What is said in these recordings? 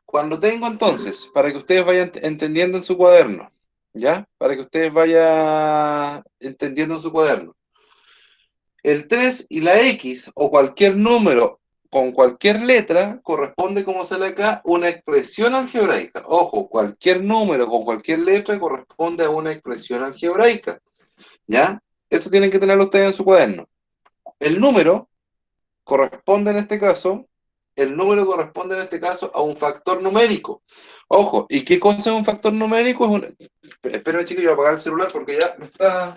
Cuando tengo entonces, para que ustedes vayan entendiendo en su cuaderno, ¿ya? Para que ustedes vayan entendiendo en su cuaderno. El 3 y la X o cualquier número con cualquier letra corresponde, como sale acá, una expresión algebraica. Ojo, cualquier número con cualquier letra corresponde a una expresión algebraica. ¿Ya? Eso tienen que tenerlo ustedes en su cuaderno. El número corresponde en este caso, el número corresponde en este caso a un factor numérico. Ojo, ¿y qué cosa es un factor numérico? Espera, chicos, yo voy a apagar el celular porque ya me está...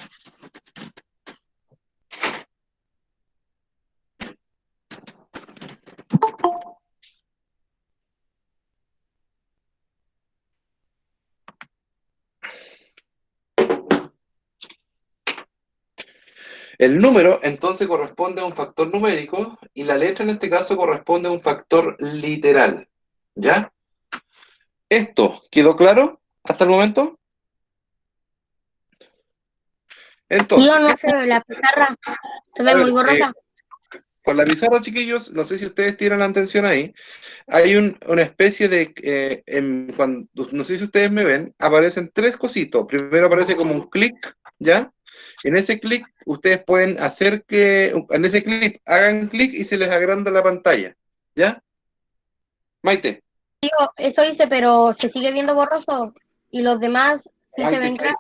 El número entonces corresponde a un factor numérico y la letra en este caso corresponde a un factor literal. ¿Ya? ¿Esto quedó claro hasta el momento? Sí o Entonces, no, la pizarra se ve a muy ver, borrosa. con la pizarra, chiquillos, no sé si ustedes tienen la atención ahí, hay una especie de, no sé si ustedes me ven, aparecen tres cositos. Primero aparece como un clic, ¿ya? En ese clic ustedes pueden hacer que, en ese clic hagan clic y se les agranda la pantalla, ¿ya? Maite, Digo, eso hice, pero se sigue viendo borroso y los demás sí se Maite, ven claros.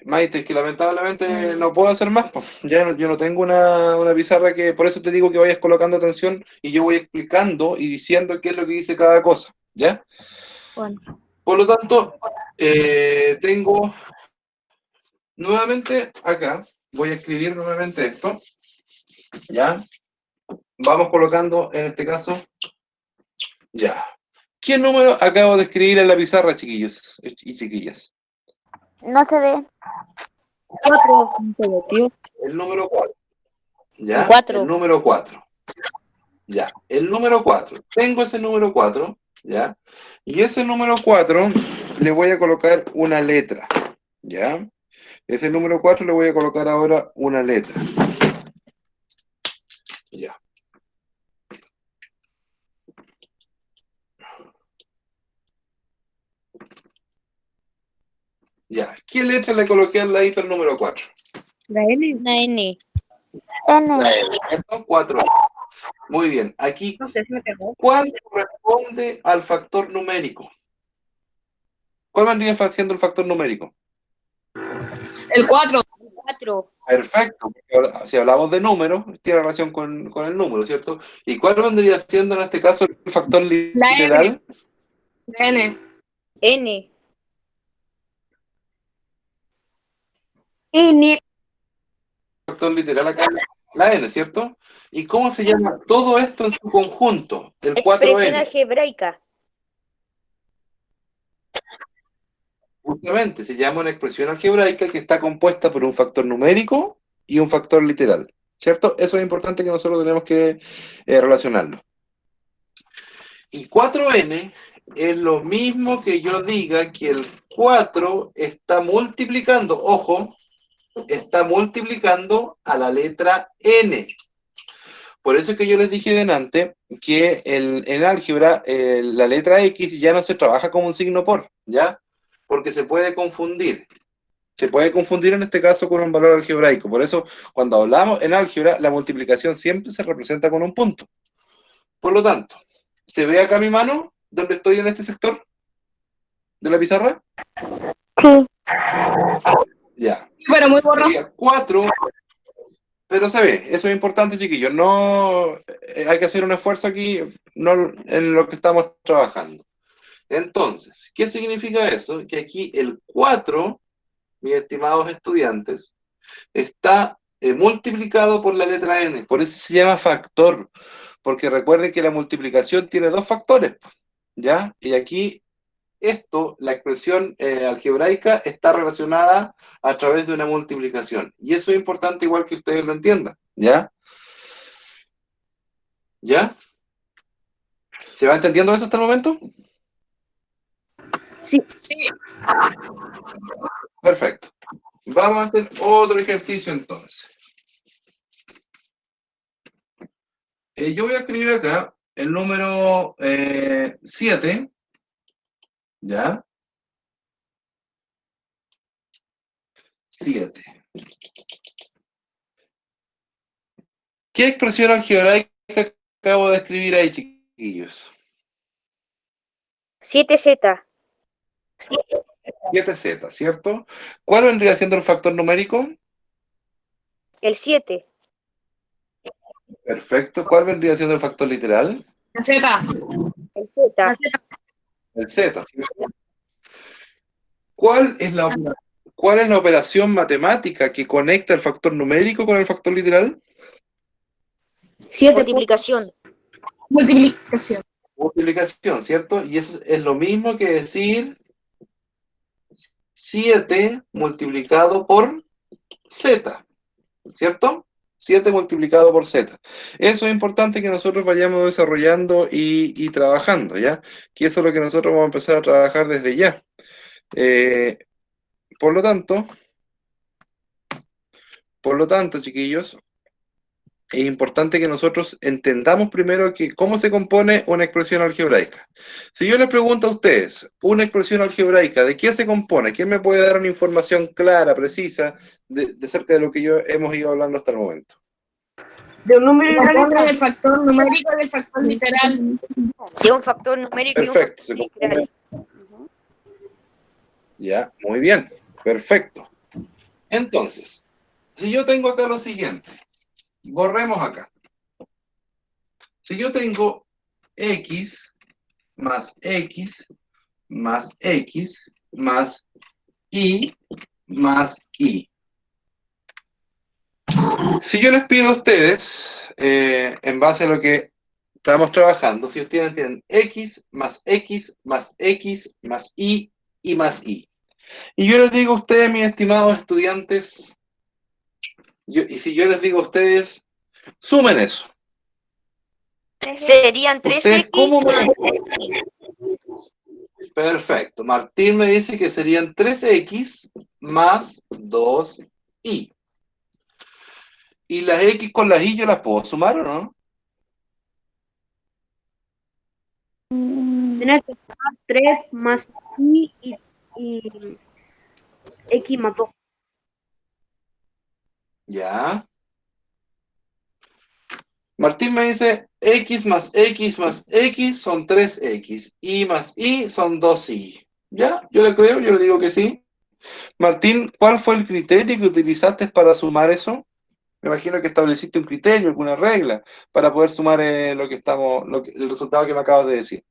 Maite, es que lamentablemente no puedo hacer más, pues. Ya yo no tengo una pizarra que, por eso te digo que vayas colocando atención y yo voy explicando y diciendo qué es lo que dice cada cosa, ¿ya? Bueno, Por lo tanto, tengo nuevamente acá, voy a escribir nuevamente esto, ¿ya? Vamos colocando en este caso, ya. ¿Qué número acabo de escribir en la pizarra, chiquillos y chiquillas? No se ve. 4. El número 4, El ¿ya? El 4. número 4, ya. El número 4. Tengo ese número 4, ¿ya? Y ese número 4 le voy a colocar una letra, ¿ya? Ese número 4 le voy a colocar ahora una letra, ¿ya? Ya. ¿Qué letra le coloqué al ladito al número 4? La N. La N. La N. L, ¿cierto? 4. Muy bien. Aquí, No sé si me pegó. ¿cuál corresponde al factor numérico? ¿Cuál vendría siendo el factor numérico? El 4. 4. Perfecto. Si hablamos de números, tiene relación con el número, ¿cierto? ¿Y cuál vendría siendo en este caso el factor La N. literal? La N. N. N. El factor literal acá, la n, ¿cierto? ¿Y cómo se llama todo esto en su conjunto? El Expresión 4n. algebraica. Justamente, se llama una expresión algebraica que está compuesta por un factor numérico y un factor literal, ¿cierto? Eso es importante que nosotros tenemos que relacionarlo. Y 4n es lo mismo que yo diga que el 4 está multiplicando, ojo, está multiplicando a la letra n. Por eso es que yo les dije delante que en álgebra la letra X ya no se trabaja como un signo por, ¿ya? Porque se puede confundir. Se puede confundir en este caso con un valor algebraico. Por eso, cuando hablamos en álgebra, la multiplicación siempre se representa con un punto. Por lo tanto, ¿se ve acá mi mano? ¿Dónde estoy en este sector de la pizarra? Sí. Ya. Pero muy borroso. Sería 4, pero se ve. Eso es importante, chiquillos. No hay que hacer un esfuerzo aquí, no en lo que estamos trabajando. Entonces, ¿qué significa eso? Que aquí el 4, mis estimados estudiantes, está multiplicado por la letra n. Por eso se llama factor, porque recuerden que la multiplicación tiene dos factores, ¿ya? Y aquí esto, la expresión algebraica, está relacionada a través de una multiplicación. Y eso es importante igual que ustedes lo entiendan, ¿ya? ¿Ya? ¿Se va entendiendo eso hasta el momento? Sí. Sí. Perfecto. Vamos a hacer otro ejercicio entonces. Yo voy a escribir acá el número 7, ¿ya? 7. ¿Qué expresión algebraica acabo de escribir ahí, chiquillos? 7Z. 7z, ¿cierto? ¿Cuál vendría siendo el factor numérico? El 7. Perfecto. ¿Cuál vendría siendo el factor literal? La Z. El Z. La Z. El z, ¿cierto? ¿Cuál es la operación matemática que conecta el factor numérico con el factor literal? 7. Multiplicación. Multiplicación. Multiplicación, ¿cierto? Y eso es lo mismo que decir 7 multiplicado por z, ¿cierto? 7 multiplicado por z. Eso es importante que nosotros vayamos desarrollando y trabajando, ¿ya? Que eso es lo que nosotros vamos a empezar a trabajar desde ya. Por lo tanto, chiquillos, es importante que nosotros entendamos primero cómo se compone una expresión algebraica. Si yo les pregunto a ustedes, una expresión algebraica, ¿de qué se compone? ¿Quién me puede dar una información clara, precisa, de cerca de lo que hemos ido hablando hasta el momento? De un número y una letra. Del factor numérico y del factor literal. De un factor numérico Perfecto, y un factor literal. Ya, muy bien, perfecto. Entonces, si yo tengo acá lo siguiente, borremos acá. Si yo tengo x más x más x más y más y. Si yo les pido a ustedes, en base a lo que estamos trabajando, si ustedes tienen x más x más x más y más y. Y yo les digo a ustedes, mis estimados estudiantes, y si yo les digo a ustedes, sumen eso. Serían 3X. ¿Ustedes cómo me... Perfecto. Martín me dice que serían 3x más 2y. ¿Y las x con las y yo las puedo sumar o no? Tienes que sumar 3 más y x más 2. Ya. Martín me dice x más x más x son 3x. Y más y son 2y. ¿Ya? Yo le creo, yo le digo que sí. Martín, ¿cuál fue el criterio que utilizaste para sumar eso? Me imagino que estableciste un criterio, alguna regla, para poder sumar el resultado que me acabas de decir.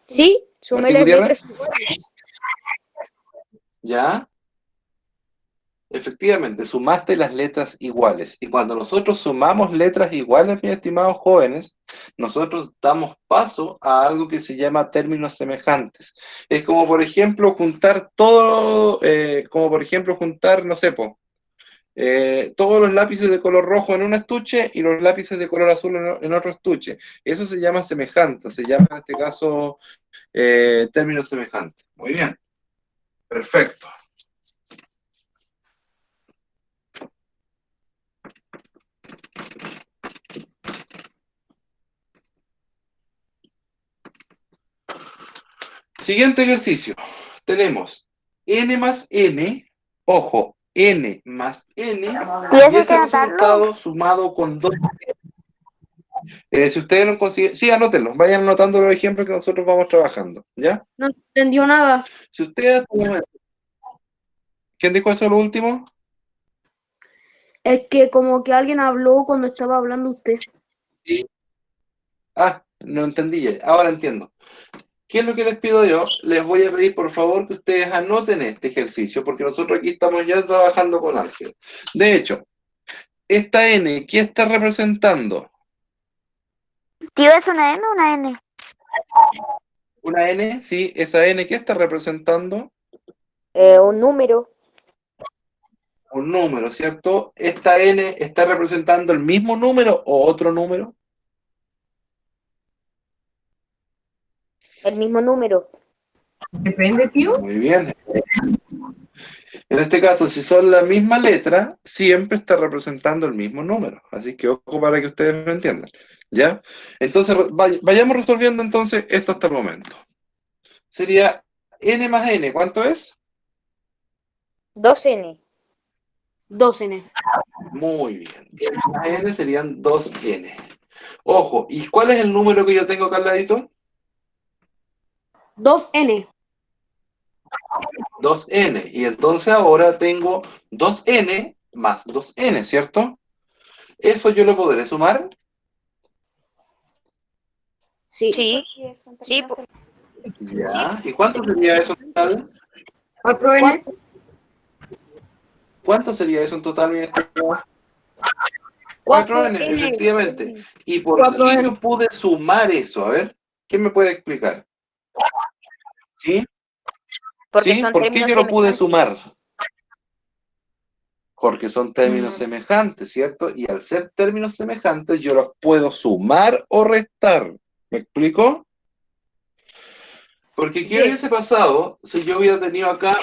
Sí, sumé Martín las Gutiérrez. letras iguales. ¿Ya? Efectivamente, sumaste las letras iguales. Y cuando nosotros sumamos letras iguales, mis estimados jóvenes, nosotros damos paso a algo que se llama términos semejantes. Es como, por ejemplo, juntar todo, no sé, todos los lápices de color rojo en un estuche y los lápices de color azul en otro estuche. Eso se llama semejante, se llama en este caso términos semejantes. Muy bien, perfecto. Siguiente ejercicio. Tenemos n más n, ojo, n más n, y ese resultado sumado con 2. Si ustedes no consiguen, sí, anótenlo, vayan anotando los ejemplos que nosotros vamos trabajando, ¿ya? No entendió nada. Si ustedes... ¿Quién dijo eso lo último? Es que como que alguien habló cuando estaba hablando usted. Sí. Ah, no entendí, ahora entiendo. ¿Qué es lo que les pido yo? Les voy a pedir por favor que ustedes anoten este ejercicio, porque nosotros aquí estamos ya trabajando con álgebra. De hecho, esta n, ¿qué está representando? Tío, ¿es una N o una N? Una n, sí, esa n, ¿qué está representando? Un número. Un número, ¿cierto? ¿Esta n está representando el mismo número o otro número? El mismo número. Depende, tío. Muy bien. En este caso, si son la misma letra, siempre está representando el mismo número. Así que ojo para que ustedes lo entiendan. ¿Ya? Entonces, vayamos resolviendo entonces esto hasta el momento. Sería n más n, ¿cuánto es? 2n. 2n. Muy bien. N más n serían 2n. Ojo, ¿y cuál es el número que yo tengo acá al ladito? 2n. 2n. Y entonces ahora tengo 2n más 2n, ¿cierto? ¿Eso yo lo podré sumar? Sí. Sí, sí, Ya. ¿Y cuánto sería eso en total? 4n. ¿Cuánto sería eso en total, mi estimado? 4n. 4n, efectivamente. ¿Y por 4n. qué yo pude sumar eso? A ver, ¿quién me puede explicar? ¿Sí? porque ¿Sí? son ¿Por qué términos yo lo pude semejantes. sumar? Porque son términos semejantes, ¿cierto? Y al ser términos semejantes, yo los puedo sumar o restar. ¿Me explico? Porque ¿qué hubiese pasado si yo hubiera tenido acá,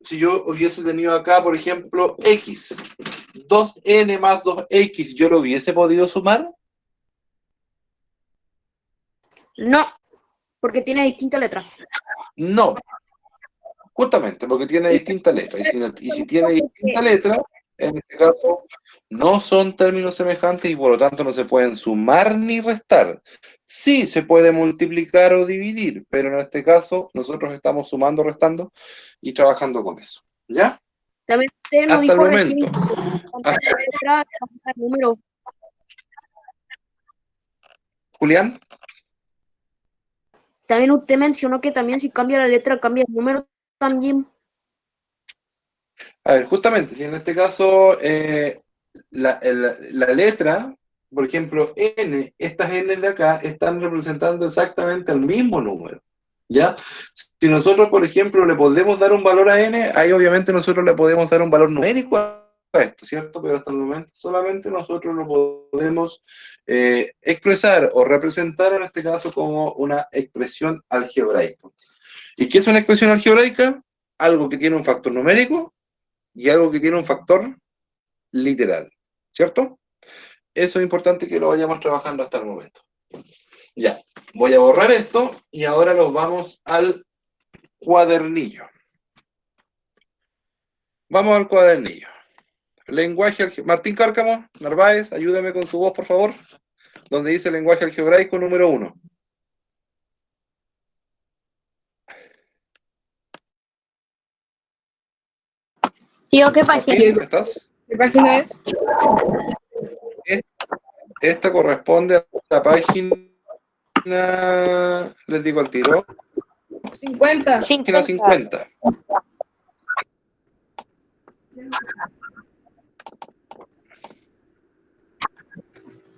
si yo hubiese tenido acá, por ejemplo, x? 2n más 2x, ¿yo lo hubiese podido sumar? No, porque tiene distintas letras. No, justamente porque tiene distintas letras. Y si tiene distintas letras, en este caso, no son términos semejantes y por lo tanto no se pueden sumar ni restar. Sí se puede multiplicar o dividir, pero en este caso nosotros estamos sumando, restando y trabajando con eso. ¿Ya? También usted nos Hasta el dijo recién momento. Ah, que letra cambia el número. Julián, También usted mencionó que también si cambia la letra, cambia el número también. a ver, justamente, si en este caso la letra, por ejemplo, n, estas n de acá están representando exactamente el mismo número. ¿Ya? Si nosotros, por ejemplo, le podemos dar un valor a n, ahí obviamente nosotros le podemos dar un valor numérico a esto, ¿cierto? Pero hasta el momento solamente nosotros lo podemos expresar o representar en este caso como una expresión algebraica. ¿Y qué es una expresión algebraica? Algo que tiene un factor numérico y algo que tiene un factor literal, ¿cierto? Eso es importante que lo vayamos trabajando hasta el momento. Ya, voy a borrar esto y ahora nos vamos al cuadernillo. Vamos al cuadernillo. Lenguaje Martín Cárcamo, Narváez, ayúdame con su voz, por favor. Donde dice lenguaje algebraico número 1. Tío, ¿qué página? Martín, ¿estás? ¿Qué página es? Esta corresponde a la página, les digo al tiro, 50. página 50.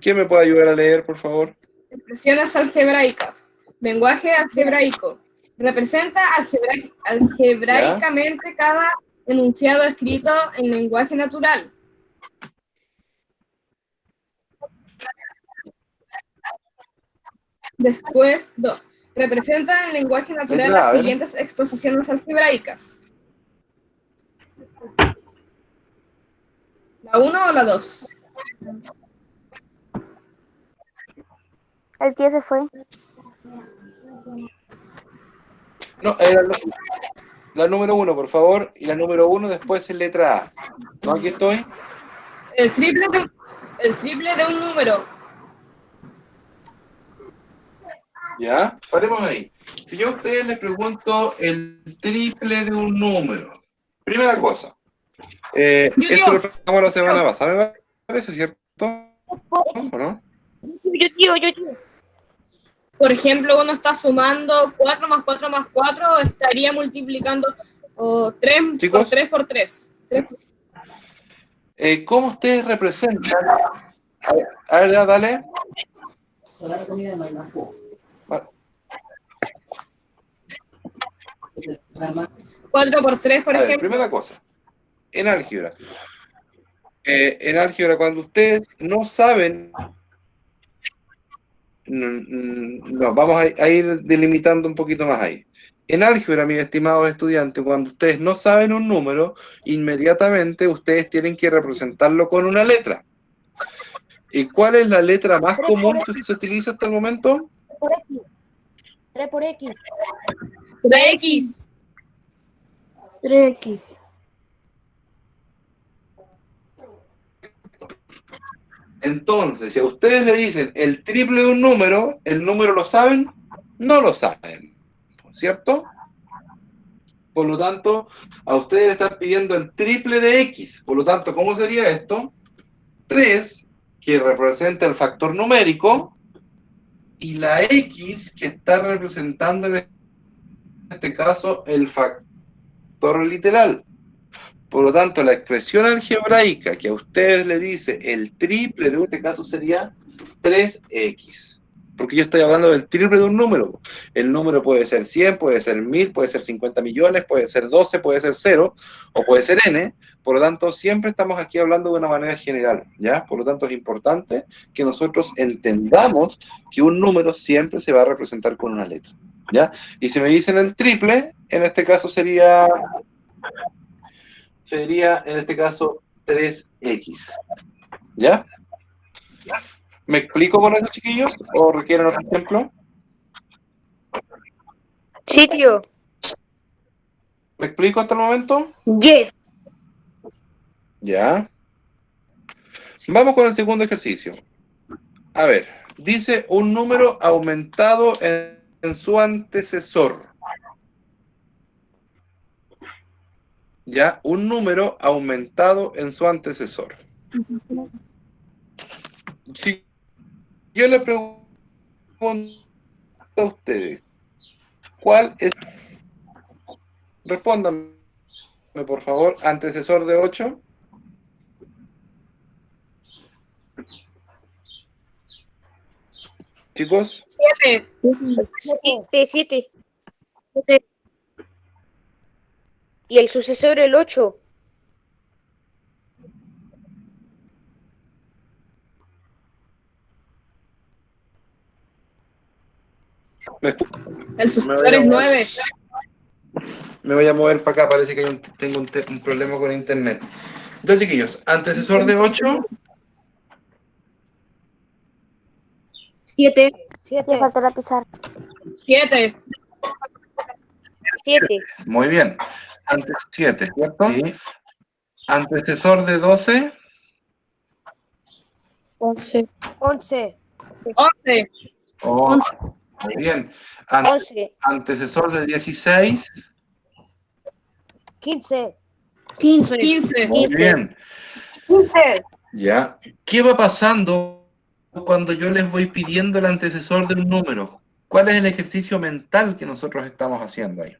¿Quién me puede ayudar a leer, por favor? Expresiones algebraicas. Lenguaje algebraico. Representa algebraicamente cada enunciado escrito en lenguaje natural. Después, 2. Representa en lenguaje natural Letra A, las a ver. siguientes exposiciones algebraicas. ¿La 1 o la 2? El tío se fue. No, la número 1, por favor. Y la número 1 después es letra A. ¿No? Aquí estoy. El triple de un número. ¿Ya? Paremos ahí. Si yo a ustedes les pregunto el triple de un número. Primera cosa. Esto lo tratamos la semana pasada, me parece, ¿cierto? ¿O no? Yo. Por ejemplo, uno está sumando 4 más 4 más 4, estaría multiplicando 3 Chicos. por 3 por 3. ¿Cómo ustedes representan? A ver, dale. 4 por 3, por A ver, ejemplo. primera cosa. En álgebra, cuando ustedes no saben, nos vamos a ir delimitando un poquito más ahí. En álgebra, mis estimados estudiantes, cuando ustedes no saben un número, inmediatamente ustedes tienen que representarlo con una letra. ¿Y cuál es la letra más común que se utiliza hasta el momento? Por X. 3 por X. 3X. 3X. Entonces, si a ustedes le dicen el triple de un número, ¿el número lo saben? No lo saben, ¿cierto? Por lo tanto, a ustedes le están pidiendo el triple de X. Por lo tanto, ¿cómo sería esto? 3, que representa el factor numérico, y la X, que está representando en este caso el factor literal. Por lo tanto, la expresión algebraica que a ustedes le dice el triple de este caso sería 3x. Porque yo estoy hablando del triple de un número. El número puede ser 100, puede ser 1000, puede ser 50 millones, puede ser 12, puede ser 0, o puede ser n. Por lo tanto, siempre estamos aquí hablando de una manera general, ¿ya? Por lo tanto, es importante que nosotros entendamos que un número siempre se va a representar con una letra, ¿ya? Y si me dicen el triple, en este caso sería en este caso 3x. ¿Ya? ¿Me explico con eso, chiquillos? ¿O requieren otro ejemplo? Sí, tío. ¿Me explico hasta el momento? Yes. Ya. Vamos con el segundo ejercicio. A ver, dice un número aumentado en su antecesor. Ya, un número aumentado en su antecesor. Si yo le pregunto a ustedes, ¿cuál es? Respóndanme, por favor, antecesor de 8. Chicos, 7. 7. Y el sucesor el 8. El sucesor es 9. me voy a mover para acá, parece que tengo un problema con internet. Entonces, chiquillos, antecesor de 8, 7. Te falta la pizarra. 7. 7. muy bien. 7, ¿cierto? Sí. Antecesor de 12, 11. 11. 11. oh, muy bien. 11. Antecesor de 16, 15. 15. 15. muy 15. bien. 15. Ya. ¿Qué va pasando cuando yo les voy pidiendo el antecesor de un número? ¿Cuál es el ejercicio mental que nosotros estamos haciendo ahí?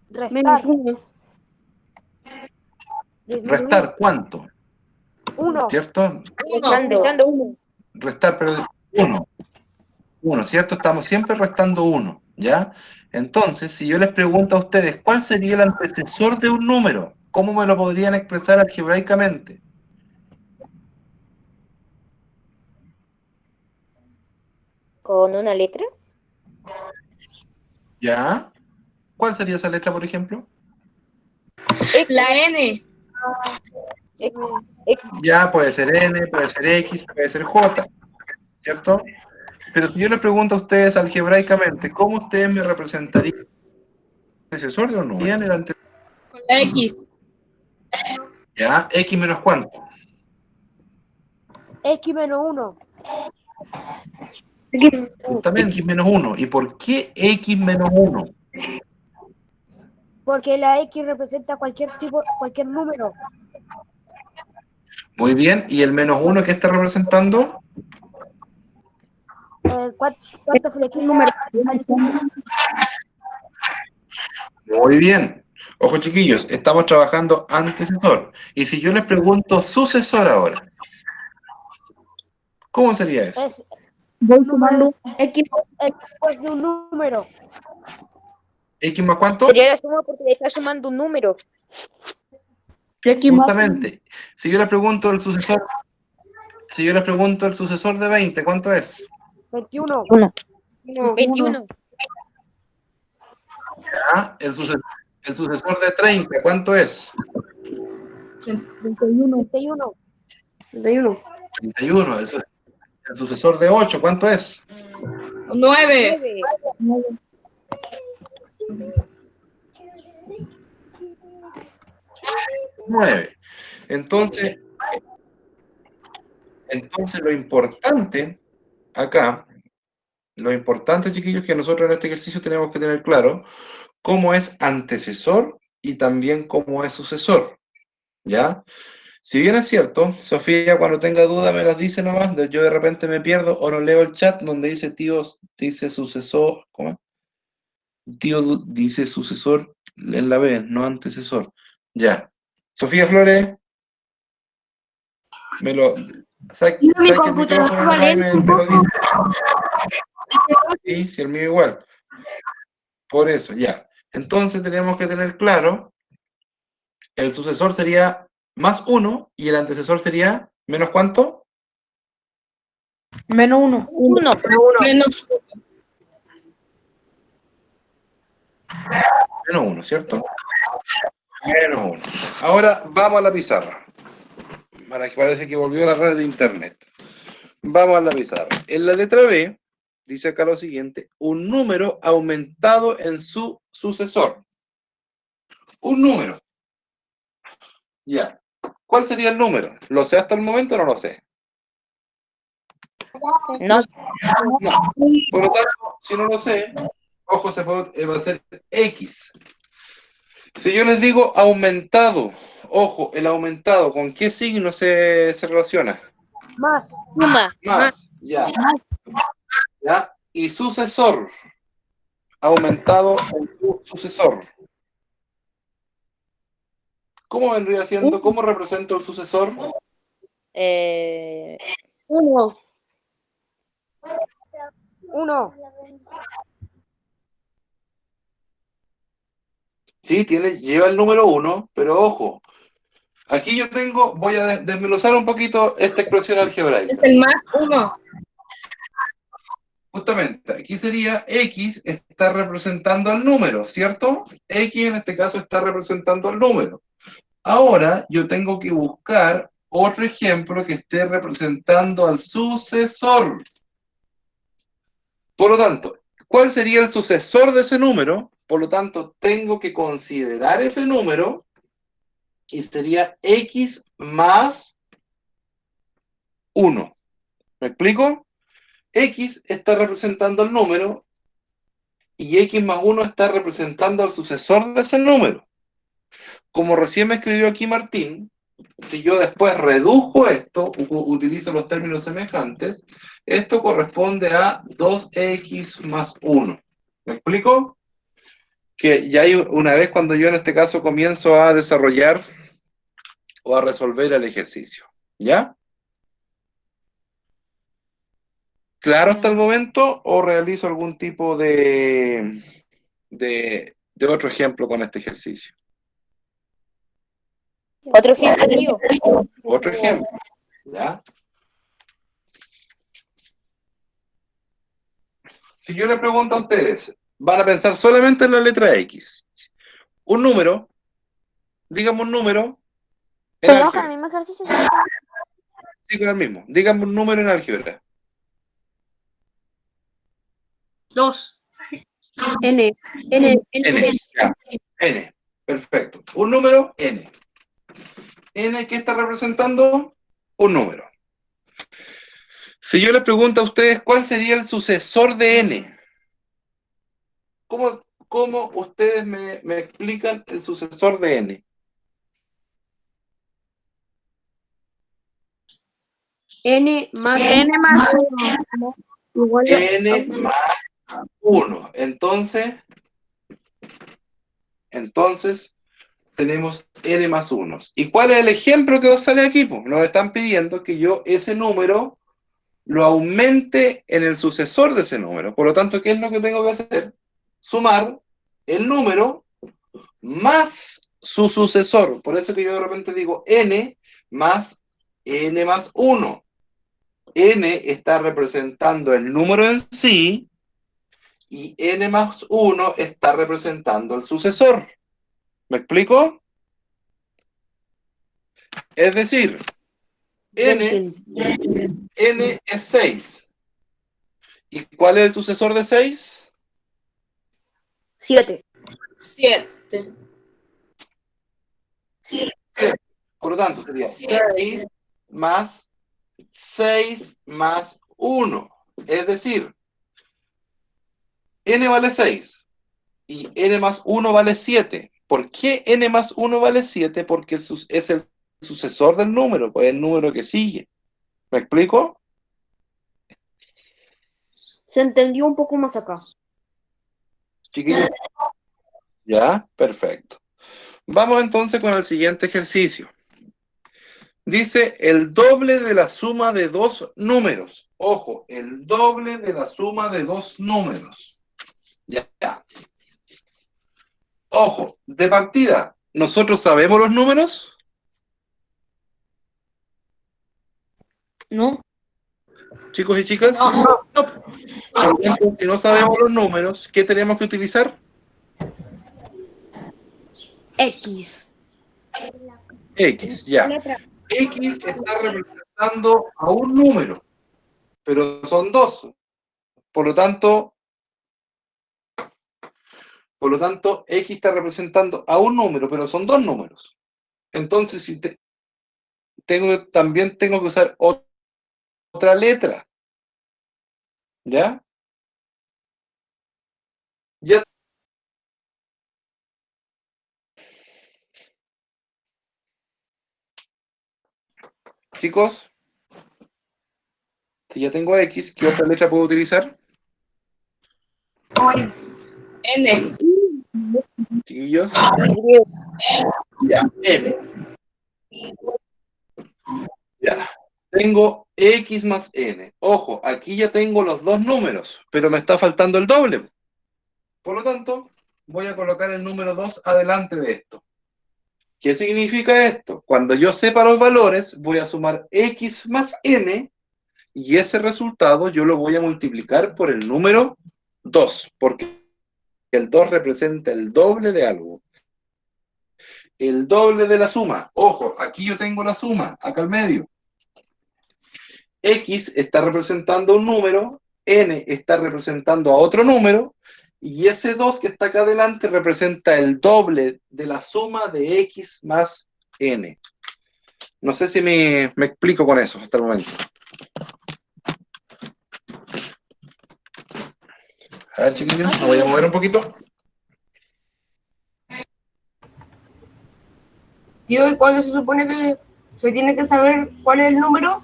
Restar. Menos 1. ¿Restar cuánto? 1. ¿Cierto? Restando 1. Restar, pero 1. 1, ¿cierto? Estamos siempre restando 1, ¿ya? Entonces, si yo les pregunto a ustedes, ¿cuál sería el antecesor de un número? ¿Cómo me lo podrían expresar algebraicamente? ¿Con una letra? ¿Ya? ¿Cuál sería esa letra, por ejemplo? La N. Ya, puede ser N, puede ser X, puede ser J, ¿cierto? Pero si yo les pregunto a ustedes algebraicamente, ¿cómo ustedes me representarían el antecesor de un número? El Con la X. ¿Ya? ¿X menos cuánto? X menos 1. Justamente, X menos 1. ¿Y por qué X menos 1? Porque la X representa cualquier número. Muy bien, ¿y el menos 1 qué está representando? ¿Cuánto se le quita? Muy bien. Ojo, chiquillos, estamos trabajando antecesor. Y si yo les pregunto sucesor ahora, ¿cómo sería eso? Es Voy sumando X. después de un número. ¿X más cuánto? Sería la suma porque le está sumando un número. X más Justamente. Si yo les pregunto el sucesor, de 20, ¿cuánto es? 21. 21. ¿Ya? El sucesor de 30, ¿cuánto es? 21. 21. 31. 31. El sucesor de 8, ¿cuánto es? 9. 9. Entonces lo importante acá, chiquillos, que nosotros en este ejercicio tenemos que tener claro cómo es antecesor y también cómo es sucesor, ¿ya? Si bien es cierto, Sofía, cuando tenga duda me las dice nomás, yo de repente me pierdo o no leo el chat donde dice dice sucesor, ¿cómo es? Dice sucesor en la B, no antecesor. Ya. Sofía Flores, me lo... ¿Sabes Mi que el computador micrófono nomás me lo dice? Sí, sí, el mío igual. Por eso, ya. Entonces tenemos que tener claro, el sucesor sería más 1 y el antecesor sería menos ¿cuánto? Menos 1. 1. Menos Menos 1, ¿cierto? Menos 1. Ahora vamos a la pizarra. Para que parece que volvió a la red de internet. Vamos a la pizarra. En la letra B, dice acá lo siguiente, un número aumentado en su sucesor. Un número. Ya. ¿Cuál sería el número? ¿Lo sé hasta el momento o no lo sé? No. No. Por lo tanto, si no lo sé, ojo, va a ser X. Si yo les digo aumentado, ojo, el aumentado, ¿con qué signo se relaciona? Más. Suma. Más, ya. ¿Ya? Y sucesor, aumentado en su sucesor. ¿Cómo vendría siendo? ¿Cómo represento el sucesor? 1. 1. Sí, lleva el número 1, pero ojo, aquí yo voy a desmenuzar un poquito esta expresión algebraica. es el más 1. Justamente, aquí sería X está representando al número, ¿cierto? X en este caso está representando al número. Ahora yo tengo que buscar otro ejemplo que esté representando al sucesor. Por lo tanto, ¿cuál sería el sucesor de ese número? Por lo tanto, tengo que considerar ese número y sería X más 1. ¿Me explico? X está representando el número y X más 1 está representando al sucesor de ese número. Como recién me escribió aquí Martín, si yo después redujo esto, utilizo los términos semejantes, esto corresponde a 2x más 1. ¿Me explico? Que ya hay una vez cuando yo en este caso comienzo a desarrollar o a resolver el ejercicio. ¿Ya? ¿Claro hasta el momento o realizo algún tipo de otro ejemplo con este ejercicio? Otro ejemplo, tío. Otro ejemplo. ¿Ya? Si yo les pregunto a ustedes, van a pensar solamente en la letra X. Un número, digamos un número en ¿Seguimos con el álgebra. mismo ejercicio? Sí, con el mismo. Dígame un número en álgebra. 2. N. N. Ya. N. Perfecto. Un número, N. N, ¿qué está representando? Un número. Si yo les pregunto a ustedes cuál sería el sucesor de N, ¿cómo ustedes me explican el sucesor de N? N más 1. Igual a N más 1. Entonces, tenemos N más 1. ¿Y cuál es el ejemplo que os sale aquí? Pues nos están pidiendo que yo ese número lo aumente en el sucesor de ese número. Por lo tanto, ¿qué es lo que tengo que hacer? Sumar el número más su sucesor. Por eso que yo de repente digo N más 1. N está representando el número en sí y N más 1 está representando el sucesor. ¿Me explico? Es decir, Ya n, entendí. n es 6. ¿Y cuál es el sucesor de 6? 7. 7. Por lo tanto, sería 6 más 6 más 1. Es decir, n vale 6 y n más 1 vale 7. ¿Por qué n más 1 vale 7? Porque es el sucesor del número, pues el número que sigue. ¿Me explico? Se entendió un poco más acá. Chiquillos. Ya, perfecto. Vamos entonces con el siguiente ejercicio. Dice el doble de la suma de dos números. Ojo, el doble de la suma de dos números. Ya. Ojo, de partida, ¿nosotros sabemos los números? ¿No? Chicos y chicas. No. No. Por lo tanto, si no sabemos los números, ¿qué tenemos que utilizar? X. X, ya. X está representando a un número, pero son dos. Por lo tanto, X está representando a un número, pero son dos números. Entonces, si también tengo que usar otra letra. ¿Ya? Ya, chicos, si ya tengo X, ¿qué otra letra puedo utilizar? N. Chiquillos. Ya, N. Ya. Tengo X más N. Ojo, aquí ya tengo los dos números, pero me está faltando el doble. Por lo tanto, voy a colocar el número 2 adelante de esto. ¿Qué significa esto? Cuando yo sepa los valores, voy a sumar X más N y ese resultado yo lo voy a multiplicar por el número 2, porque el 2 representa el doble de algo. El doble de la suma. Ojo, aquí yo tengo la suma, acá al medio. X está representando un número, N está representando a otro número, y ese 2 que está acá adelante representa el doble de la suma de X más N. No sé si me explico con eso hasta el momento. A ver, chiquillos, me voy a mover un poquito. Tío, ¿y cuándo se supone que se tiene que saber cuál es el número?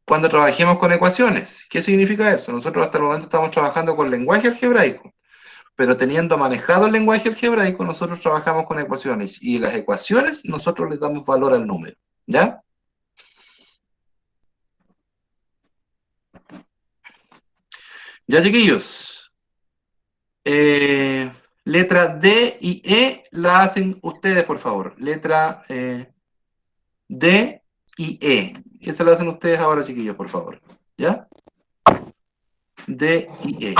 Cuando trabajemos con ecuaciones, ¿qué significa eso? Nosotros hasta el momento estamos trabajando con lenguaje algebraico, pero teniendo manejado el lenguaje algebraico, nosotros trabajamos con ecuaciones, y las ecuaciones nosotros les damos valor al número, ¿ya? Ya, chiquillos. Letra D y E la hacen ustedes, por favor. Letra D y E. Esa la hacen ustedes ahora, chiquillos, por favor. ¿Ya? D y E.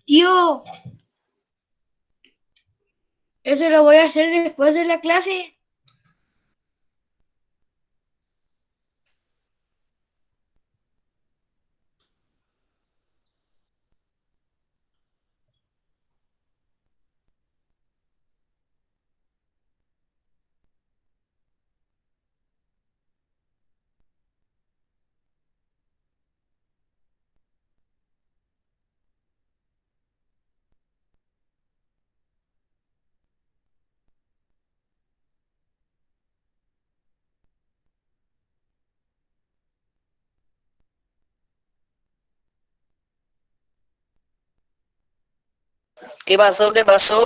Tío, eso lo voy a hacer después de la clase. ¿Qué pasó? ¿Qué pasó?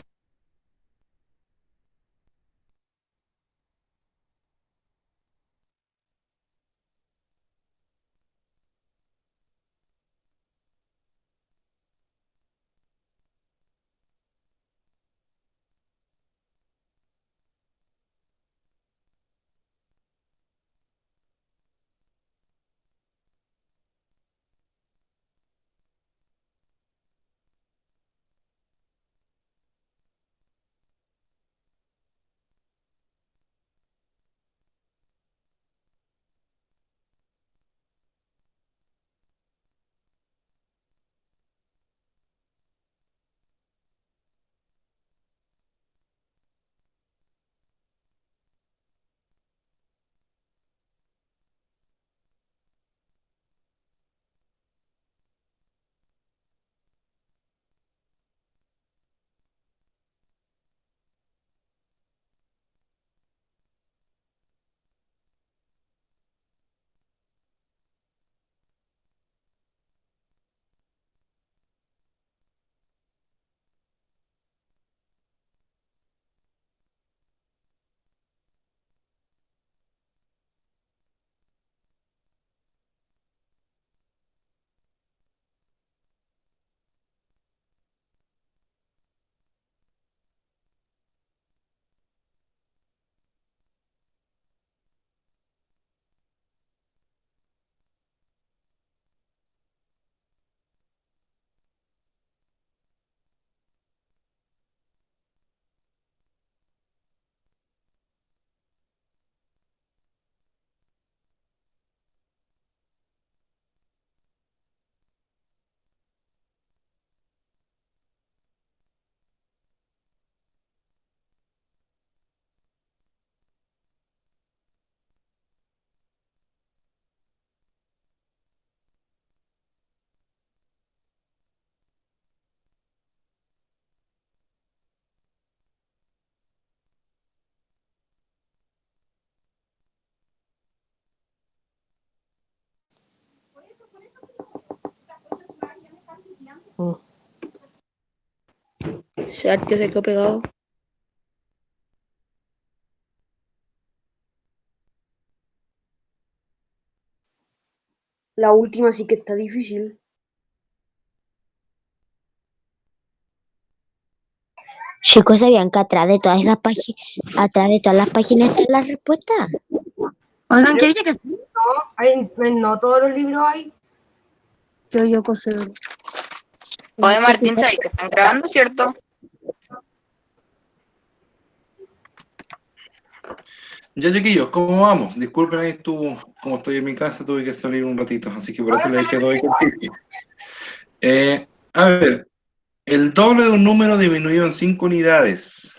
Sergio se quedó pegado. La última sí que está difícil. Chicos, ¿sabían que atrás de todas esas páginas, atrás de todas las páginas están las respuestas? Oigan, ¿qué dice que sí? No todos los libros hay. Yo coso. Oye, Martín, ¿sabes que están grabando, cierto? Ya, chiquillos, ¿cómo vamos? Disculpen ahí, como estoy en mi casa, tuve que salir un ratito, así que por eso le dije dos ejercicios. A ver, el doble de un número disminuido en 5 unidades.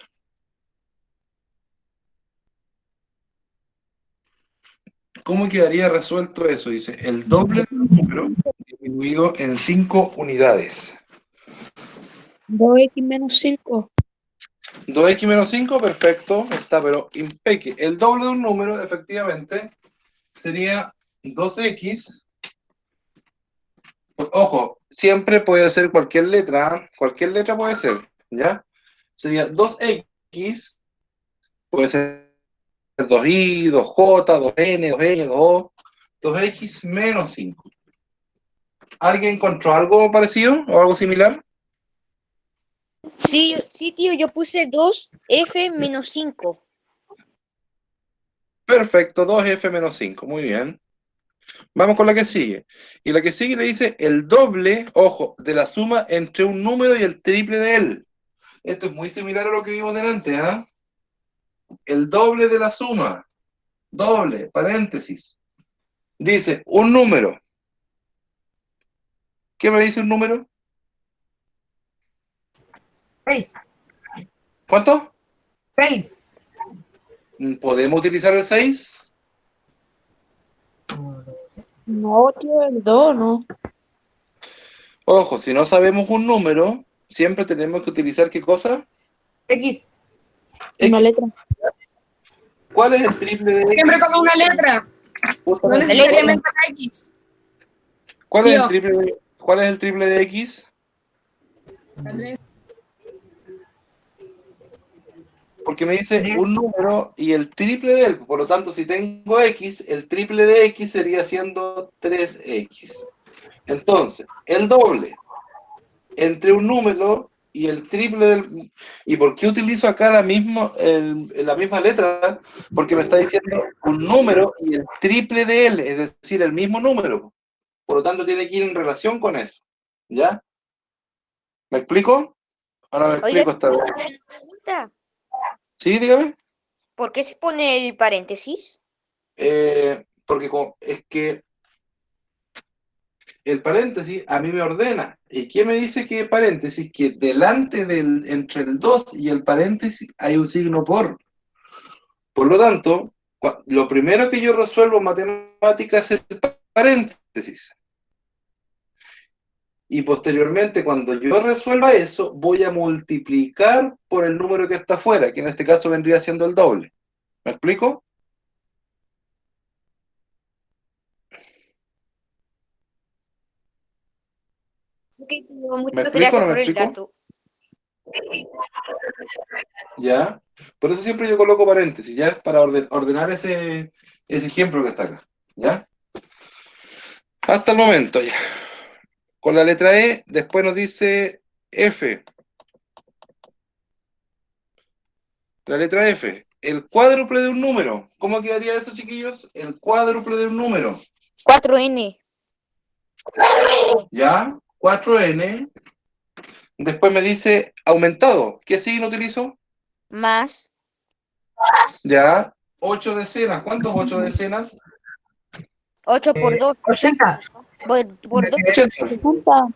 ¿Cómo quedaría resuelto eso? Dice, el doble de un número disminuido en 5 unidades. 2x menos 5. 2x menos 5, perfecto, está, pero impeque. El doble de un número, efectivamente, sería 2x. Ojo, siempre puede ser cualquier letra puede ser, ¿ya? Sería 2x, puede ser 2i, 2j, 2n, 2n, 2o, 2x menos 5. ¿Alguien encontró algo parecido o algo similar? Sí, tío, yo puse 2f menos 5. Perfecto, 2f menos 5, muy bien. Vamos con la que sigue. Y la que sigue le dice el doble, ojo, de la suma entre un número y el triple de él. Esto es muy similar a lo que vimos delante, ¿ah? El doble de la suma. Doble, paréntesis. Dice un número. ¿Qué me dice un número? 6. ¿Cuánto? 6. ¿Podemos utilizar el 6? No, tío, el 2, no. Ojo, si no sabemos un número, siempre tenemos que utilizar ¿qué cosa? X. Una letra. ¿Cuál es el triple de X? Siempre toma una letra, no necesariamente la X. ¿Cuál es el Tío. triple de X? Porque me dice un número y el triple de él. Por lo tanto, si tengo X, el triple de X sería siendo 3X. Entonces, el doble entre un número y el triple del... ¿Y por qué utilizo acá la misma letra? Porque me está diciendo un número y el triple de él, es decir, el mismo número. Por lo tanto, tiene que ir en relación con eso. ¿Ya? ¿Me explico? Ahora me explico esta vez. Pregunta, ¿Sí? Dígame. ¿por qué se pone el paréntesis? Porque es que el paréntesis a mí me ordena. ¿Y qué me dice que paréntesis? Que delante entre el 2 y el paréntesis hay un signo por. Por lo tanto, lo primero que yo resuelvo en matemáticas es el paréntesis. Y posteriormente, cuando yo resuelva eso, voy a multiplicar por el número que está afuera, que en este caso vendría siendo el doble. ¿Me explico? Okay, tío, muchas ¿Me gracias explico o no me por el explico? dato. ¿Ya? Por eso siempre yo coloco paréntesis, ¿ya? Para ordenar ese ejemplo que está acá, ¿ya? Hasta el momento, ya. Con la letra E, después nos dice F. La letra F. El cuádruple de un número. ¿Cómo quedaría eso, chiquillos? El cuádruple de un número. 4n ¿Ya? 4n. Después me dice aumentado. ¿Qué signo utilizo? más Ya. 8 decenas. ¿Cuántos 8 decenas? 8 por 2 80. por 2. 80.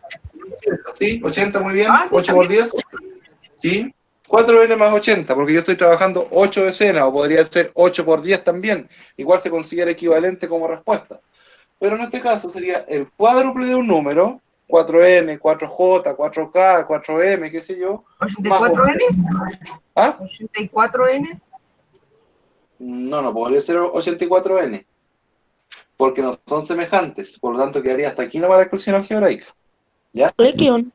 Sí, 80, muy bien. Ah, sí, 8 por 10. Sí. 4n más 80, porque yo estoy trabajando 8 decenas, o podría ser 8 por 10 también. Igual se considera equivalente como respuesta. Pero en este caso sería el cuádruple de un número, 4n, 4j, 4k, 4m, qué sé yo. Más 84N. ¿Ah? 84N. No podría ser 84n, porque no son semejantes. Por lo tanto, quedaría hasta aquí nomás la excursión algebraica. ¿Ya? Legión.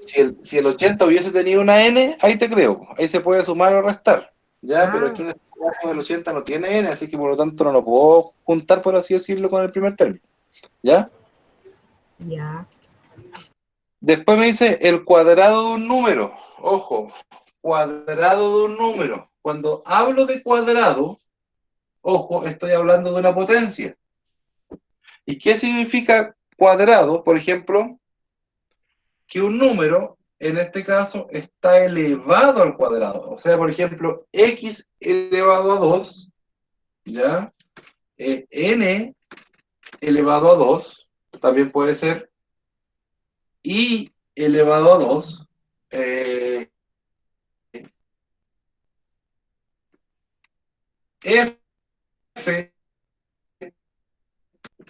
Si el 80 hubiese tenido una n, ahí te creo, ahí se puede sumar o restar, ¿ya? Pero aquí en este caso el 80 no tiene n, así que por lo tanto no lo puedo juntar, por así decirlo, con el primer término, ¿ya? Ya. Después me dice el cuadrado de un número. Ojo, cuadrado de un número. Cuando hablo de cuadrado, ojo, estoy hablando de una potencia. ¿Y qué significa cuadrado? Por ejemplo, que un número, en este caso, está elevado al cuadrado. O sea, por ejemplo, x elevado a 2, ¿ya? N elevado a 2, también puede ser y elevado a 2, f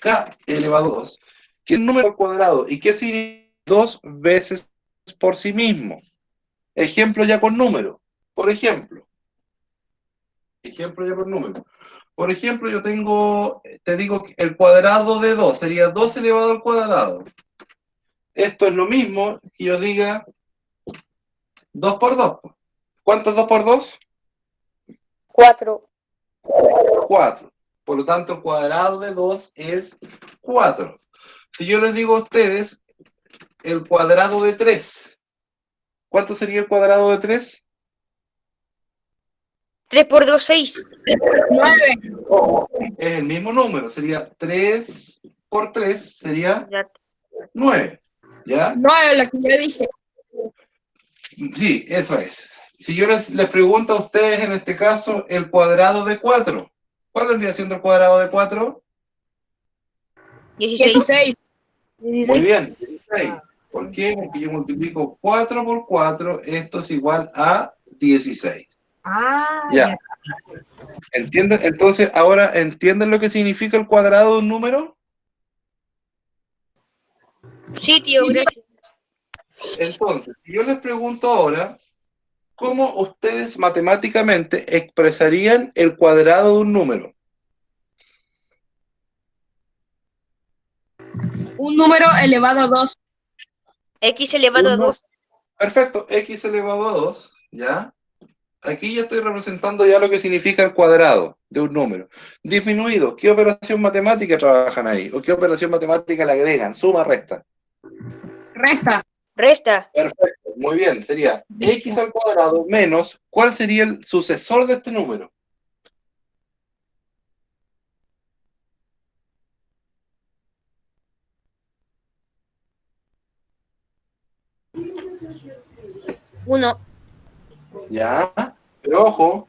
k elevado a 2, que es un número al cuadrado. ¿Y qué significa? Dos veces por sí mismo. Ejemplo ya con número. Por ejemplo, Por ejemplo, yo tengo, te digo que el cuadrado de 2 sería 2 elevado al cuadrado. Esto es lo mismo que yo diga 2 por 2. ¿Cuánto es 2 por 2? 4. 4. Por lo tanto, el cuadrado de 2 es 4. Si yo les digo a ustedes el cuadrado de 3, ¿cuánto sería el cuadrado de 3? 3 por 2, 6. 9. Es el mismo número, sería 3 por 3, sería 9. ¿Ya? 9, lo que yo dije. Sí, eso es. Si yo les pregunto a ustedes en este caso el cuadrado de 4, ¿cuál vendría siendo el cuadrado de 4? 16. 16. Muy bien, 16. ¿Por qué? Porque yo multiplico 4 por 4, esto es igual a 16. Ya. ¿Entienden? Entonces, ahora, ¿entienden lo que significa el cuadrado de un número? Sí, tío, gracias. Entonces, si yo les pregunto ahora, ¿cómo ustedes matemáticamente expresarían el cuadrado de un número? Un número elevado a 2. X elevado a 2. Perfecto, x elevado a 2, ¿ya? Aquí ya estoy representando ya lo que significa el cuadrado de un número. Disminuido, ¿qué operación matemática trabajan ahí? ¿O qué operación matemática le agregan? Suma, resta. Resta. Resta. Perfecto, muy bien. Sería x al cuadrado menos, ¿cuál sería el sucesor de este número? Uno. ¿Ya? Pero ojo,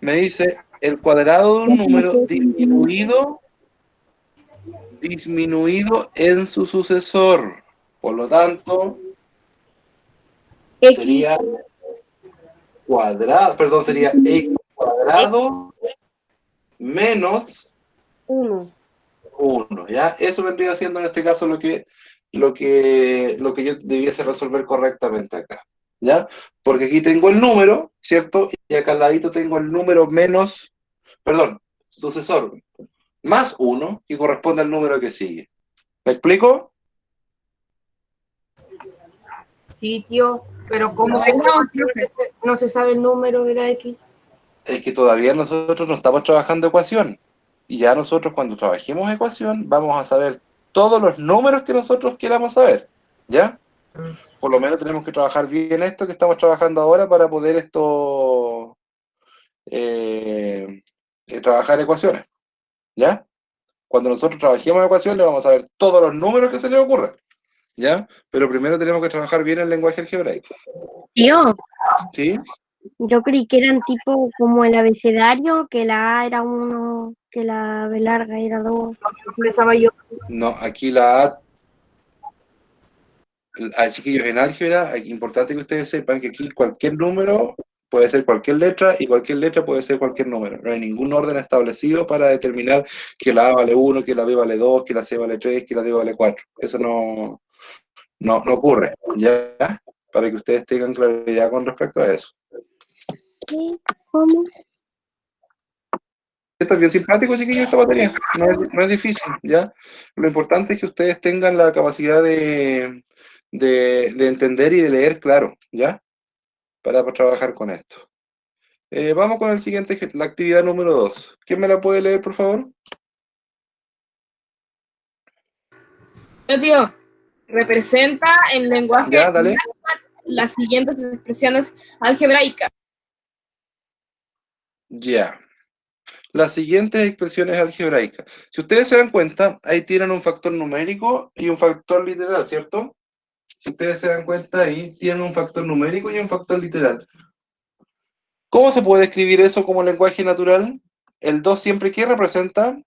me dice el cuadrado de un número disminuido en su sucesor. Por lo tanto, sería cuadrado, perdón, sería x cuadrado menos 1. 1, ¿ya? Eso vendría siendo en este caso lo que yo debiese resolver correctamente acá, ¿ya? Porque aquí tengo el número, ¿cierto? Y acá al ladito tengo el número menos, perdón, sucesor, más 1, que corresponde al número que sigue. ¿Me explico? Sí, tío, pero ¿cómo no se sabe el número de la X? Es que todavía nosotros no estamos trabajando ecuación. Y ya nosotros cuando trabajemos ecuación vamos a saber todos los números que nosotros queramos saber, ¿ya? Por lo menos tenemos que trabajar bien esto que estamos trabajando ahora para poder trabajar ecuaciones, ¿ya? Cuando nosotros trabajemos ecuaciones vamos a ver todos los números que se les ocurran, ¿ya? Pero primero tenemos que trabajar bien el lenguaje algebraico, Tío, ¿sí? yo creí que eran tipo como el abecedario, que la A era 1, que la B larga era 2. Pensaba yo. No, aquí la A, chiquillos, en álgebra es importante que ustedes sepan que aquí cualquier número puede ser cualquier letra y cualquier letra puede ser cualquier número. No hay ningún orden establecido para determinar que la A vale 1, que la B vale 2, que la C vale 3, que la D vale 4. Eso no ocurre, ¿ya? Para que ustedes tengan claridad con respecto a eso. ¿Sí? ¿Cómo? Esto es bien simpático, chiquillos, esta batería. No es difícil, ¿ya? Lo importante es que ustedes tengan la capacidad de entender y de leer claro, ¿ya? Para trabajar con esto. Vamos con el siguiente, la actividad número 2. ¿Quién me la puede leer, por favor? Tío, representa en lenguaje Ya, dale. las siguientes expresiones algebraicas. Ya. Las siguientes expresiones algebraicas. Si ustedes se dan cuenta, ahí tienen un factor numérico y un factor literal, ¿cierto? Si ustedes se dan cuenta, ahí tienen un factor numérico y un factor literal. ¿Cómo se puede escribir eso como lenguaje natural? El 2 siempre, ¿qué representa?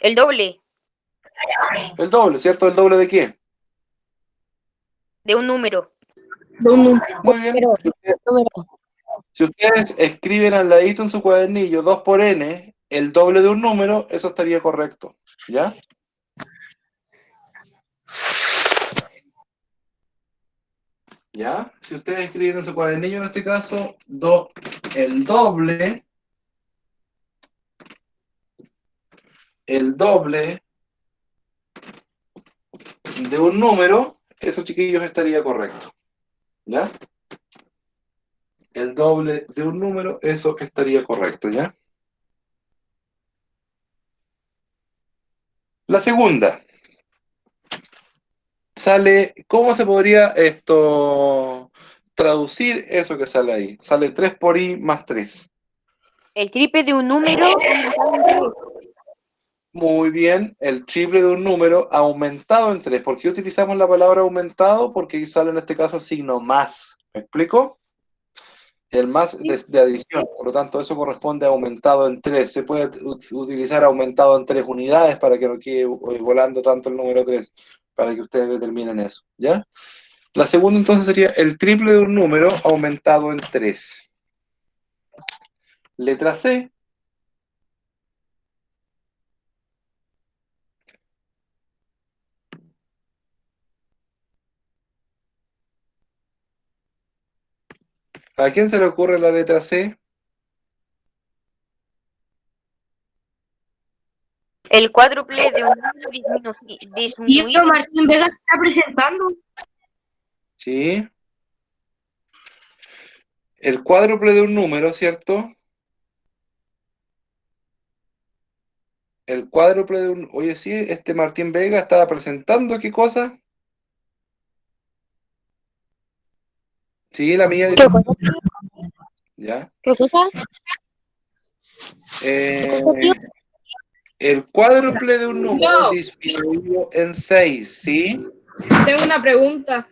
El doble El doble, ¿cierto? ¿El doble de qué? de un número. Muy bien. Si ustedes escriben al ladito en su cuadernillo 2 por n, el doble de un número, eso estaría correcto. ¿Ya? ¿Ya? Si ustedes escriben en su cuadernillo, en este caso, el doble de un número, eso, chiquillos, estaría correcto. ¿Ya? El doble de un número, eso estaría correcto, ¿ya? La segunda. Sale, ¿cómo se podría traducir eso que sale ahí? Sale 3 por i más 3. El triple de un número aumentado en 3. Muy bien, el triple de un número aumentado en 3. ¿Por qué utilizamos la palabra aumentado? Porque ahí sale en este caso el signo más. ¿Me explico? El más de adición, por lo tanto eso corresponde a aumentado en 3. Se puede utilizar aumentado en 3 unidades para que no quede volando tanto el número 3, para que ustedes determinen eso, ¿ya? La segunda entonces sería el triple de un número aumentado en 3. Letra C. ¿A quién se le ocurre la letra C? El cuádruple de un número disminuido. Tío, Martín Vega se está presentando. Sí. El cuádruple de un número, ¿cierto? El cuádruple de un... Oye, sí, este Martín Vega estaba presentando, ¿qué cosa? Sí, la mía. ¿Qué cosa? ¿Ya? ¿Qué cosa? Eh, el cuádruple de un número No. disminuido en 6, ¿sí? Tengo una pregunta.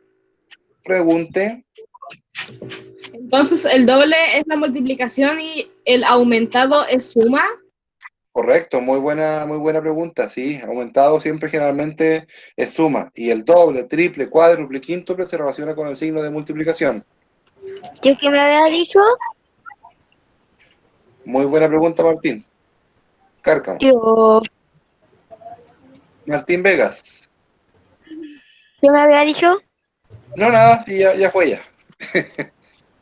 Pregunte. Entonces, ¿el doble es la multiplicación y el aumentado es suma? Correcto, muy buena pregunta. Sí, aumentado siempre generalmente es suma. Y el doble, triple, cuádruple, quíntuple se relaciona con el signo de multiplicación. ¿Qué me había dicho? Muy buena pregunta, Martín. Cárcamo. Tío, Martín Vegas. ¿qué me había dicho? No, nada, sí, ya fue ya.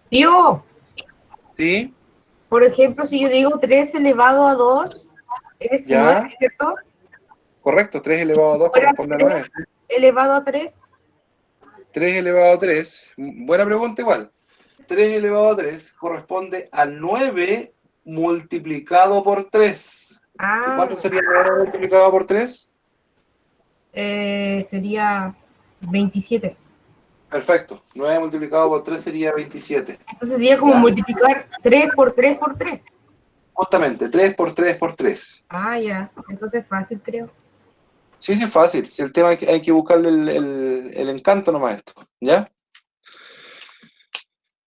Tío, ¿Sí? por ejemplo, si yo digo 3 elevado a 2, es Ya. 9, ¿cierto? Correcto, 3 elevado a 2 corresponde a 9. Elevado a 3. 3 elevado a 3, buena pregunta igual. 3 elevado a 3 corresponde al 9 multiplicado por 3. ¿Y cuánto sería 9 multiplicado por 3? Sería 27. Perfecto, 9 multiplicado por 3 sería 27. Entonces sería como ¿Ya? multiplicar 3 por 3 por 3. Justamente, 3 por 3 por 3. Ah, ya. Entonces fácil, creo. Sí, sí, es fácil. Si el tema hay que buscarle el encanto nomás esto. ¿Ya?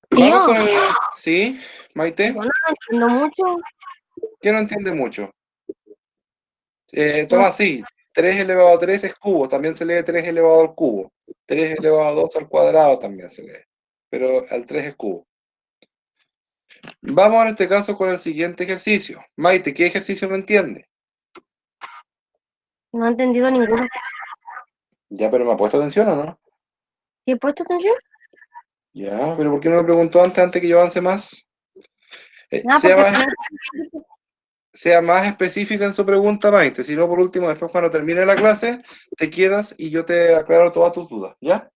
Tío, Vamos con el... ¿Sí, Maite? yo no entiendo mucho. ¿Qué no entiende mucho? Toma, sí. 3 elevado a 3 es cubo. También se lee 3 elevado al cubo. 3 elevado a 2 al cuadrado también se lee. Pero al 3 es cubo. Vamos en este caso con el siguiente ejercicio. Maite, ¿qué ejercicio no entiende? No he entendido ninguno. Ya, pero me ha puesto atención, ¿o no? ¿Sí he puesto atención? Ya, pero ¿por qué no me preguntó antes que yo avance más? No, Sea porque más, sea más específica en su pregunta, Maite. Si no, por último, después cuando termine la clase, te quedas y yo te aclaro todas tus dudas, ¿ya?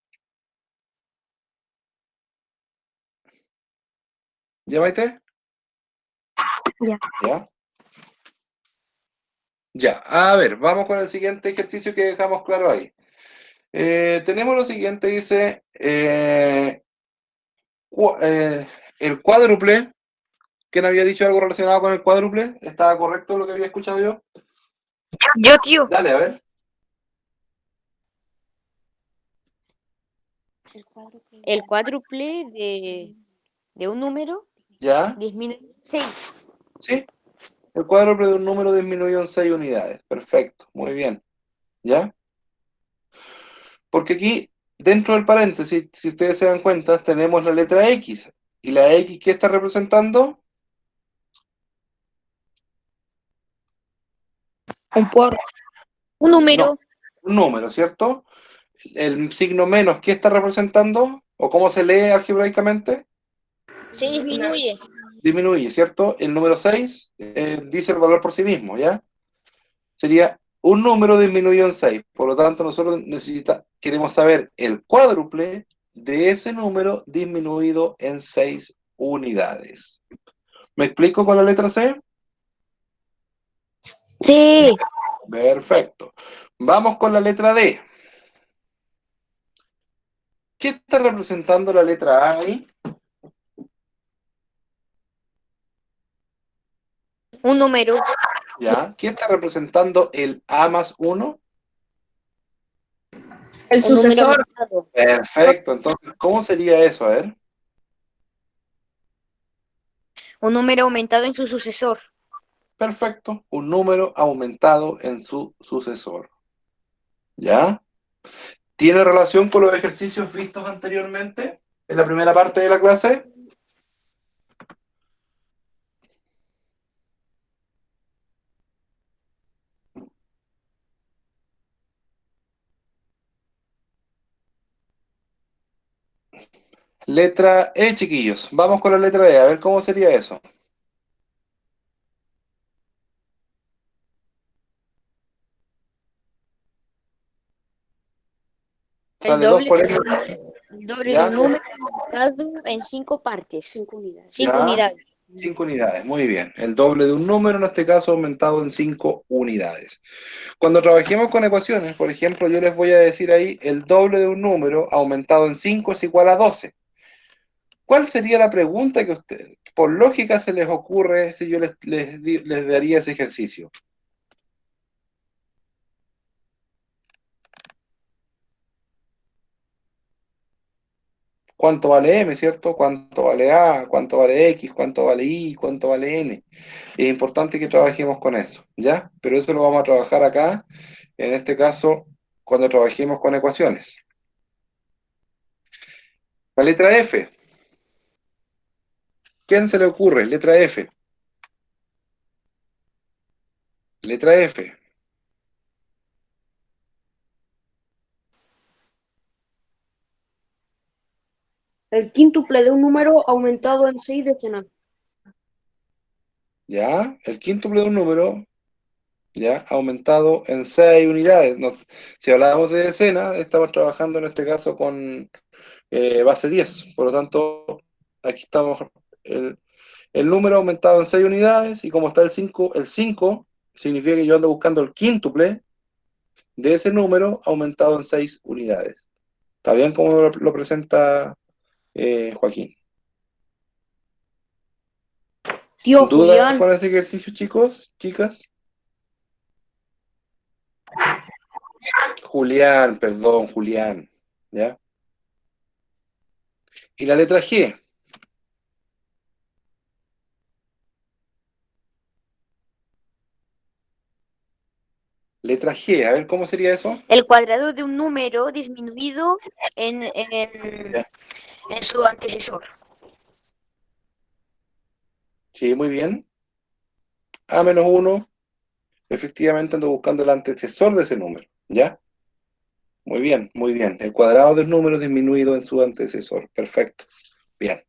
¿Ya, Maite? Ya. ¿Ya? Ya. A ver, vamos con el siguiente ejercicio que dejamos claro ahí. Tenemos lo siguiente, dice, el cuádruple. ¿Quién había dicho algo relacionado con el cuádruple? ¿Estaba correcto lo que había escuchado yo? Yo, tío. Dale, a ver. El cuádruple de un número ¿Ya? disminuye en 6. ¿Sí? El cuádruple de un número disminuido en 6 unidades. Perfecto, muy bien. ¿Ya? Porque aquí, dentro del paréntesis, si ustedes se dan cuenta, tenemos la letra X. ¿Y la X qué está representando? Un número Un número, ¿cierto? El signo menos, ¿qué está representando? ¿O cómo se lee algebraicamente? se disminuye. Disminuye, ¿cierto? El número 6 dice el valor por sí mismo, ¿ya? Sería un número disminuido en 6. Por lo tanto, nosotros queremos saber el cuádruple de ese número disminuido en 6 unidades. ¿Me explico con la letra C? Sí. Perfecto. Vamos con la letra D. ¿Qué está representando la letra A ahí? Un número. ¿Ya? ¿Qué está representando el A más 1? El Un número sucesor. aumentado. Perfecto. Entonces, ¿cómo sería eso? A ver. Un número aumentado en su sucesor. Perfecto. Un número aumentado en su sucesor. ¿Ya? ¿Tiene relación con los ejercicios vistos anteriormente en la primera parte de la clase? Letra E, chiquillos. Vamos con la letra E, a ver cómo sería eso. El Sale 2 doble, por N. el doble de ¿Ya? un número aumentado en 5 partes. 5 unidades. 5 ¿Ya? unidades. 5 unidades, muy bien. El doble de un número, en este caso, aumentado en 5 unidades. Cuando trabajemos con ecuaciones, por ejemplo, yo les voy a decir ahí, el doble de un número aumentado en 5 es igual a 12. ¿Cuál sería la pregunta que ustedes, por lógica, se les ocurre si yo les daría ese ejercicio? ¿Cuánto vale M, cierto? ¿Cuánto vale A? ¿Cuánto vale X? ¿Cuánto vale Y? ¿Cuánto vale N? Es importante que trabajemos con eso, ¿ya? Pero eso lo vamos a trabajar acá, en este caso, cuando trabajemos con ecuaciones. La letra F. ¿Quién se le ocurre? Letra F. Letra F. El quíntuple de un número aumentado en 6 decenas. ¿Ya? El quíntuple de un número, ¿ya? Aumentado en 6 unidades. Si hablábamos de decenas, estamos trabajando en este caso con base 10. Por lo tanto, aquí estamos el número aumentado en 6 unidades y como está el 5 significa que yo ando buscando el quíntuple de ese número aumentado en 6 unidades. ¿Está bien como lo presenta Joaquín? Tío ¿Dudas Julián, con ese ejercicio, chicos, chicas? Julián, perdón, Julián, ¿ya? Y la letra G. Letra G, a ver, ¿cómo sería eso? El cuadrado de un número disminuido en Ya. su antecesor. Sí, muy bien. A menos 1, efectivamente ando buscando el antecesor de ese número, ¿ya? Muy bien, muy bien. El cuadrado del número disminuido en su antecesor. Perfecto. Bien.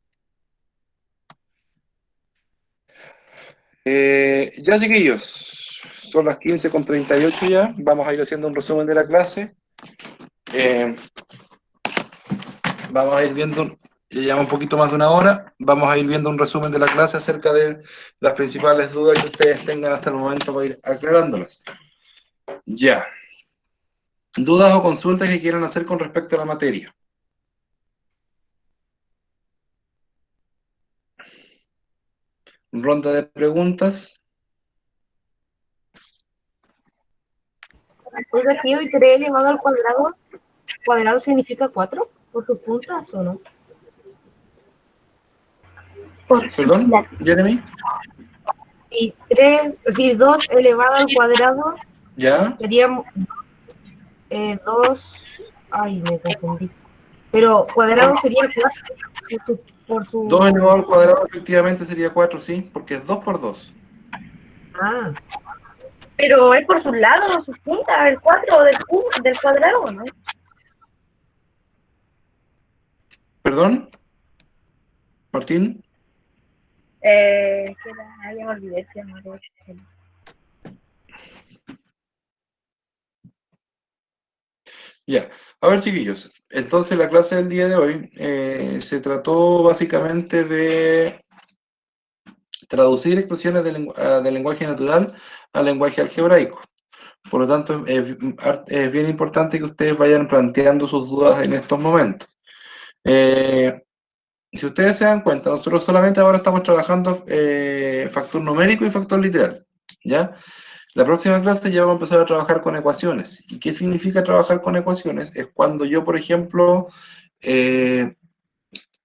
Ya, chiquillos, son las 15:38 ya. Vamos a ir haciendo un resumen de la clase. Vamos a ir viendo, ya lleva un poquito más de una hora, vamos a ir viendo un resumen de la clase acerca de las principales dudas que ustedes tengan hasta el momento para ir aclarándolas. Ya. ¿Dudas o consultas que quieran hacer con respecto a la materia? Ronda de preguntas. Oiga, tío, ¿y 3 elevado al cuadrado? ¿Cuadrado significa 4 por sus puntas o no? ¿Perdón, Jeremy? Y 3, es decir, 2 elevado al cuadrado ¿Ya? sería 2, ay, me confundí. Pero cuadrado sería 4 por su... 2 elevado al cuadrado efectivamente sería 4, sí, porque es 2 por 2. Ah, Pero es por sus lados o sus puntas, el 4 del cuadrado, ¿no? ¿Perdón? ¿Martín? Ya me olvidé. Ya. A ver, chiquillos, entonces la clase del día de hoy se trató básicamente de traducir expresiones del lenguaje natural al lenguaje algebraico. Por lo tanto, es bien importante que ustedes vayan planteando sus dudas en estos momentos. Si ustedes se dan cuenta, nosotros solamente ahora estamos trabajando factor numérico y factor literal, ¿ya? La próxima clase ya vamos a empezar a trabajar con ecuaciones. ¿Y qué significa trabajar con ecuaciones? Es cuando yo, por ejemplo,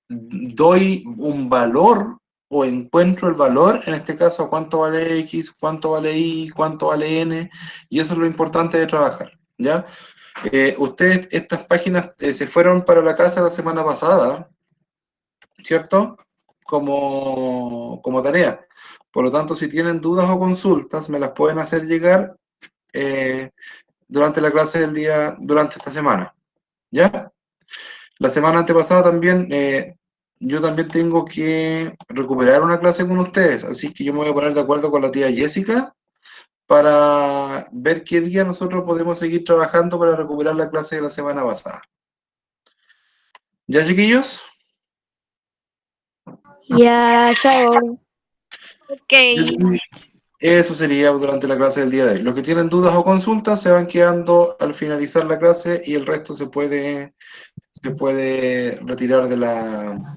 doy un valor o encuentro el valor, en este caso, cuánto vale X, cuánto vale Y, cuánto vale N, y eso es lo importante de trabajar, ¿ya? Ustedes, estas páginas se fueron para la casa la semana pasada, ¿cierto? Como tarea. Por lo tanto, si tienen dudas o consultas, me las pueden hacer llegar durante la clase del día, durante esta semana, ¿ya? La semana antepasada también, yo también tengo que recuperar una clase con ustedes, así que yo me voy a poner de acuerdo con la tía Jessica para ver qué día nosotros podemos seguir trabajando para recuperar la clase de la semana pasada. ¿Ya, chiquillos? Ya, chao. Ok. Eso sería durante la clase del día de hoy. Los que tienen dudas o consultas se van quedando al finalizar la clase y el resto se puede retirar de la